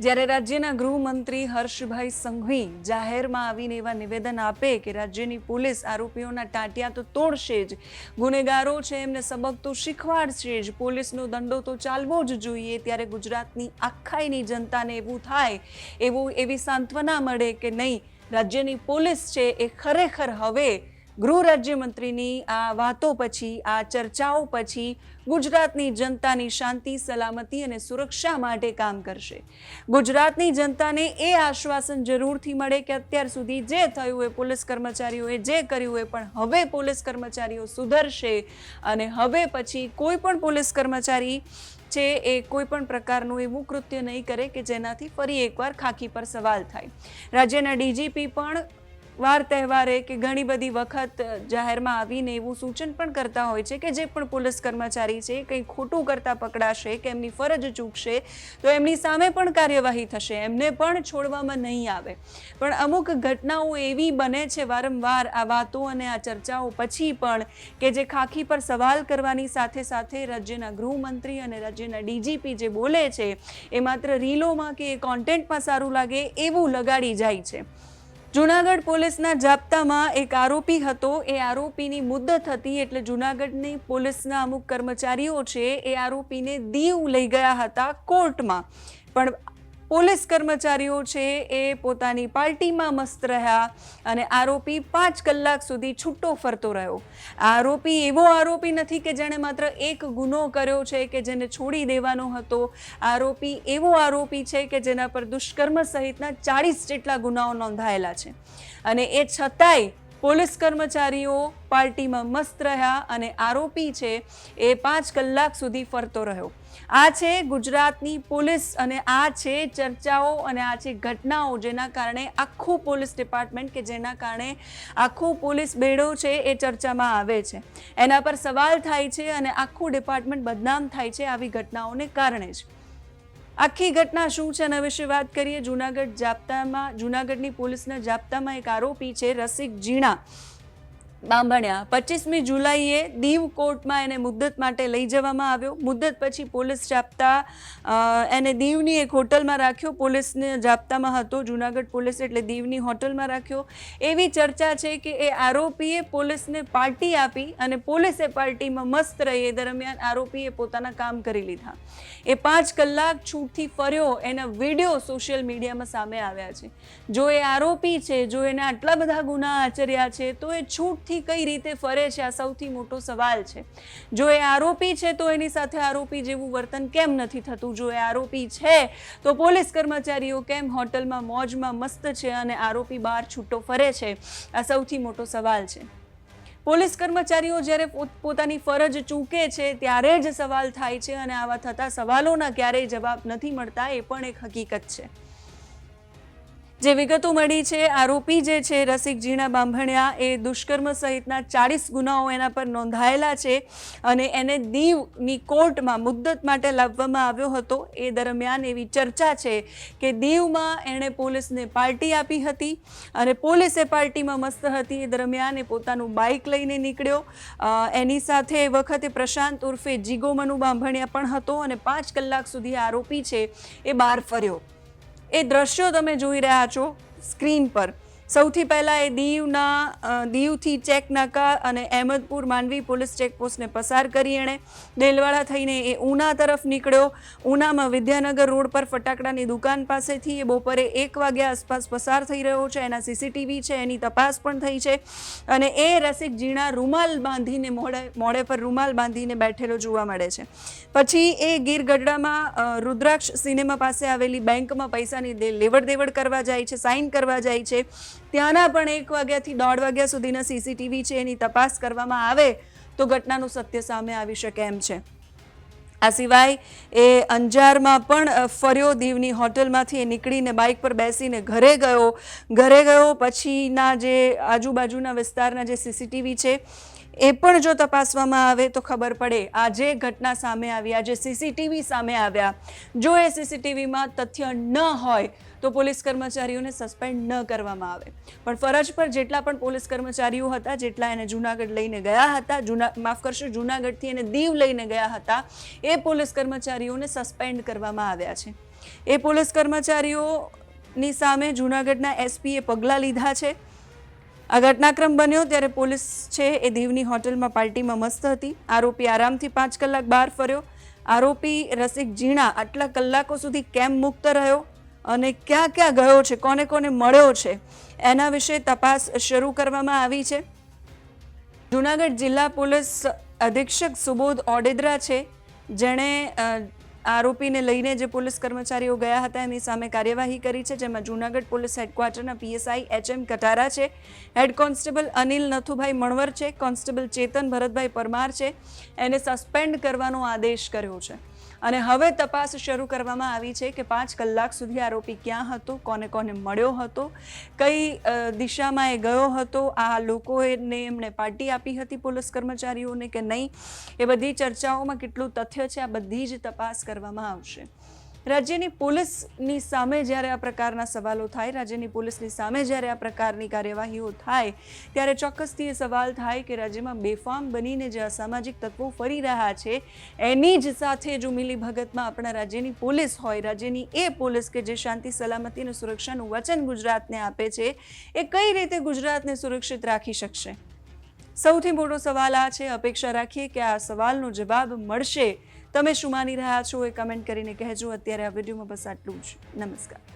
જ્યારે રાજ્યના ગૃહમંત્રી હર્ષભાઈ સંઘવી જાહેરમાં આવીને એવા નિવેદન આપે કે રાજ્યની પોલીસ આરોપીઓના ટાંટિયા તો તોડશે જ, ગુનેગારો છે એમને સબક તો શીખવાડશે જ, પોલીસનો દંડો તો ચાલવો જ જોઈએ, ત્યારે ગુજરાતની આખાઈની જનતાને એવું થાય, એવી સાંત્વના મળે કે નહીં, રાજ્યની પોલીસ છે એ ખરેખર હવે ગૃહ રાજ્યમંત્રીની આ વાતો પછી, આ ચર્ચાઓ પછી ગુજરાતની જનતાની શાંતિ, સલામતી અને સુરક્ષા માટે કામ કરશે. ગુજરાતની જનતાને એ આશ્વાસન જરૂરથી મળે કે અત્યાર સુધી જે થયું એ પોલીસ કર્મચારીઓએ જે કર્યું એ પણ હવે પોલીસ કર્મચારીઓ સુધરશે અને હવે પછી કોઈ પણ પોલીસ કર્મચારી છે એ કોઈ પણ પ્રકારનું એવું કૃત્ય નહીં કરે કે જેનાથી ફરી એકવાર ખાકી પર સવાલ થાય. રાજ્યના ડીજીપી પણ વાર તહેવારે કે ઘણી બધી વખત જાહેરમાં આવીને એવું સૂચન પણ કરતા હોય છે કે જે પણ પોલીસ કર્મચારી છે કંઈ ખોટું કરતા પકડાશે કે એમની ફરજ ચૂકશે તો એમની સામે પણ કાર્યવાહી થશે, એમને પણ છોડવામાં નહીં આવે. પણ અમુક ઘટનાઓ એવી બને છે વારંવાર આ વાતો અને આ ચર્ચાઓ પછી પણ કે જે ખાખી પર સવાલ કરવાની સાથે સાથે રાજ્યના ગૃહમંત્રી અને રાજ્યના ડીજીપી જે બોલે છે એ માત્ર રીલોમાં કે કોન્ટેન્ટમાં સારું લાગે એવું લગાડી જાય છે. જૂનાગઢ પોલીસના જાપ્તામાં એક આરોપી હતો, એ આરોપીની મુદ્દત હતી એટલે જૂનાગઢની પોલીસના અમુક કર્મચારીઓ છે એ આરોપીને દીવ લઈ ગયા હતા કોર્ટમાં, પણ પોલીસ કર્મચારીઓ છે એ પોતાની પાર્ટીમાં મસ્ત રહ્યા અને આરોપી 5 કલાક સુધી છૂટો ફરતો રહ્યો. આરોપી એવો આરોપી નથી કે જેણે માત્ર એક ગુનો કર્યો છે કે જેને છોડી દેવાનો હતો. આરોપી એવો આરોપી છે કે જેના પર દુષ્કર્મ સહિતના 40 જેટલા ગુનાઓ નોંધાયેલા છે અને એ છતાંય પોલીસ કર્મચારીઓ પાર્ટીમાં મસ્ત રહ્યા અને આરોપી છે એ 5 કલાક સુધી ફરતો રહ્યો. આ છે ગુજરાતની પોલીસ અને આ છે ચર્ચાઓ અને આ છે ઘટનાઓ જેના કારણે આખું પોલીસ ડિપાર્ટમેન્ટ કે જેના કારણે આખું પોલીસ બેડો છે એ ચર્ચામાં આવે છે, એના પર સવાલ થાય છે અને આખું ડિપાર્ટમેન્ટ બદનામ થાય છે આવી ઘટનાઓને કારણે જ. આખી ઘટના શું છે એના વિશે વાત કરીએ. જૂનાગઢની પોલીસના જાપ્તામાં એક આરોપી છે રસિક જીણા બાંભણિયા. 25મી જુલાઈએ દીવ કોર્ટમાં એને મુદ્દત માટે લઈ જવામાં આવ્યો. મુદ્દત પછી પોલીસ જાપ્તા એને દીવની એક હોટલમાં રાખ્યો. પોલીસને જાપ્તામાં હતો જૂનાગઢ પોલીસ એટલે દીવની હોટલમાં રાખ્યો. એવી ચર્ચા છે કે એ આરોપીએ પોલીસને પાર્ટી આપી અને પોલીસે પાર્ટીમાં મસ્ત રહી એ દરમિયાન આરોપીએ પોતાના કામ કરી લીધા. એ 5 કલાક છૂટથી ફર્યો એના વિડીયો સોશિયલ મીડિયામાં સામે આવ્યા છે. જો એ આરોપી છે, જો એને આટલા બધા ગુના આચર્યા છે તો એ છૂટથી કઈ રીતે ફરે છે આ સૌથી મોટો સવાલ છે. જો એ આરોપી છે તો એની સાથે આરોપી જેવું વર્તન કેમ નથી થતું? જો એ આરોપી છે તો પોલીસ કર્મચારીઓ કેમ હોટલમાં મોજમાં મસ્ત છે અને આરોપી બહાર છૂટો ફરે છે? આ સૌથી મોટો સવાલ છે. પોલીસ કર્મચારીઓ જ્યારે પોતાની ફરજ ચૂકે છે ત્યારે જ સવાલ થાય છે અને આવા થતા સવાલોના ક્યારેય જવાબ નથી મળતા, એ પણ એક હકીકત છે. જે વિગતો મળી છે, આરોપી જે છે રસિક જીણા બાંભણિયા એ દુષ્કર્મ સહિતના 40 ગુનાઓ એના પર નોંધાયેલા છે અને એને દીવની કોર્ટમાં મુદ્દત માટે લાવવામાં આવ્યો હતો. એ દરમિયાન એવી ચર્ચા છે કે દીવમાં એણે પોલીસને પાર્ટી આપી હતી અને પોલીસે પાર્ટીમાં મસ્ત હતી એ દરમિયાન એ પોતાનું બાઇક લઈને નીકળ્યો. એની સાથે એ વખતે પ્રશાંત ઉર્ફે જીગો મનુ બાંભણિયા પણ હતો અને 5 કલાક સુધી આરોપી છે એ બહાર ફર્યો. એ દ્રશ્યો તમે જોઈ રહ્યા છો સ્ક્રીન પર. સૌથી પહેલાં એ દીવથી ચેક નાકા અને અહેમદપુર માંડવી પોલીસ ચેકપોસ્ટને પસાર કરી એણે દેલવાડા થઈને એ ઉના તરફ નીકળ્યો. ઉનામાં વિદ્યાનગર રોડ પર ફટાકડાની દુકાન પાસેથી એ બપોરે 1 વાગ્યા આસપાસ પસાર થઈ રહ્યો છે. એના સીસીટીવી છે, એની તપાસ પણ થઈ છે અને એ રસિક જીણા રૂમાલ બાંધીને મોઢે પર રૂમાલ બાંધીને બેઠેલો જોવા મળે છે. પછી એ ગીર ગઢડામાં રુદ્રાક્ષ સિનેમા પાસે આવેલી બેંકમાં પૈસાની લેવડ દેવડ કરવા જાય છે, સાઇન કરવા જાય છે. ત્યાંના પણ 1 વાગ્યાથી 1:30 વાગ્યા સુધીના સીસીટીવી છે, એની તપાસ કરવામાં આવે તો ઘટનાનું સત્ય સામે આવી શકે એમ છે. આ સિવાય એ અંજારમાં પણ ફર્યો. દીવની હોટલમાંથી એ નીકળીને બાઇક પર બેસીને ઘરે ગયો. પછીના જે આજુબાજુના વિસ્તારના જે સીસીટીવી છે એ પણ જો તપાસવામાં આવે તો ખબર પડે આ જે ઘટના સામે આવી, આ જે સીસીટીવી સામે આવ્યા, જો એ સીસીટીવીમાં તથ્ય ન હોય તો પોલીસ કર્મચારીઓને સસ્પેન્ડ ન કરવામાં આવે. પણ ફરજ પર જેટલા પણ પોલીસ કર્મચારીઓ હતા, જેટલા એને જૂનાગઢ લઈને ગયા હતા, જૂનાગઢથી એને દીવ લઈને ગયા હતા, એ પોલીસ કર્મચારીઓને સસ્પેન્ડ કરવામાં આવ્યા છે. એ પોલીસ કર્મચારીઓની સામે જૂનાગઢના એસપીએ પગલાં લીધા છે. આ ઘટનાક્રમ બન્યો ત્યારે પોલીસ છે એ દીવની હોટલમાં પાર્ટીમાં મસ્ત હતી. આરોપી આરામથી 5 કલાક બહાર ફર્યો. આરોપી રસિક જીણા આટલા કલાકો સુધી કેમ મુક્ત રહ્યો અને ક્યાં ક્યાં ગયો છે, કોને કોને મળ્યો છે, એના વિશે તપાસ શરૂ કરવામાં આવી છે. જૂનાગઢ જિલ્લા પોલીસ અધિક્ષક સુબોધ ઓડેદરા છે જેણે આરોપીને લઈને જે પોલીસ કર્મચારીઓ ગયા હતા એની સામે કાર્યવાહી કરી છે, જેમાં જૂનાગઢ પોલીસ હેડક્વાર્ટરના પીએસઆઈ એચએમ કટારા છે, હેડ કોન્સ્ટેબલ અનિલ નથુભાઈ મણવર છે, કોન્સ્ટેબલ ચેતન ભરતભાઈ પરમાર છે. એને સસ્પેન્ડ કરવાનો આદેશ કર્યો છે અને હવે તપાસ શરૂ કરવામાં આવી છે કે 5 કલાક સુધી આરોપી ક્યાં હતો, કોને કોને મળ્યો હતો, કઈ દિશામાં એ ગયો હતો, આ લોકોએ એમણે પાર્ટી આપી હતી પોલીસ કર્મચારીઓને કે નહીં, એ બધી ચર્ચાઓમાં કેટલું તથ્ય છે, આ બધી જ તપાસ કરવામાં આવશે. રાજ્યની પોલીસની સામે જ્યારે આ પ્રકારના સવાલો થાય, રાજ્યની પોલીસની સામે જ્યારે આ પ્રકારની કાર્યવાહીઓ થાય ત્યારે ચોક્કસથી એ સવાલ થાય કે રાજ્યમાં બેફામ બનીને જે અસામાજિક તત્વો ફરી રહ્યા છે એની જ સાથે જો મિલીભગતમાં આપણા રાજ્યની પોલીસ હોય, રાજ્યની એ પોલીસ કે જે શાંતિ સલામતી અને સુરક્ષાનું વચન ગુજરાતને આપે છે, એ કઈ રીતે ગુજરાતને સુરક્ષિત રાખી શકશે? સૌથી મોટો સવાલ આ છે. અપેક્ષા રાખીએ કે આ સવાલનો જવાબ મળશે. તમે શું માની રહ્યા છો એ કમેન્ટ કરીને કહેજો. અત્યારે આ વિડીયોમાં બસ આટલું જ. નમસ્કાર.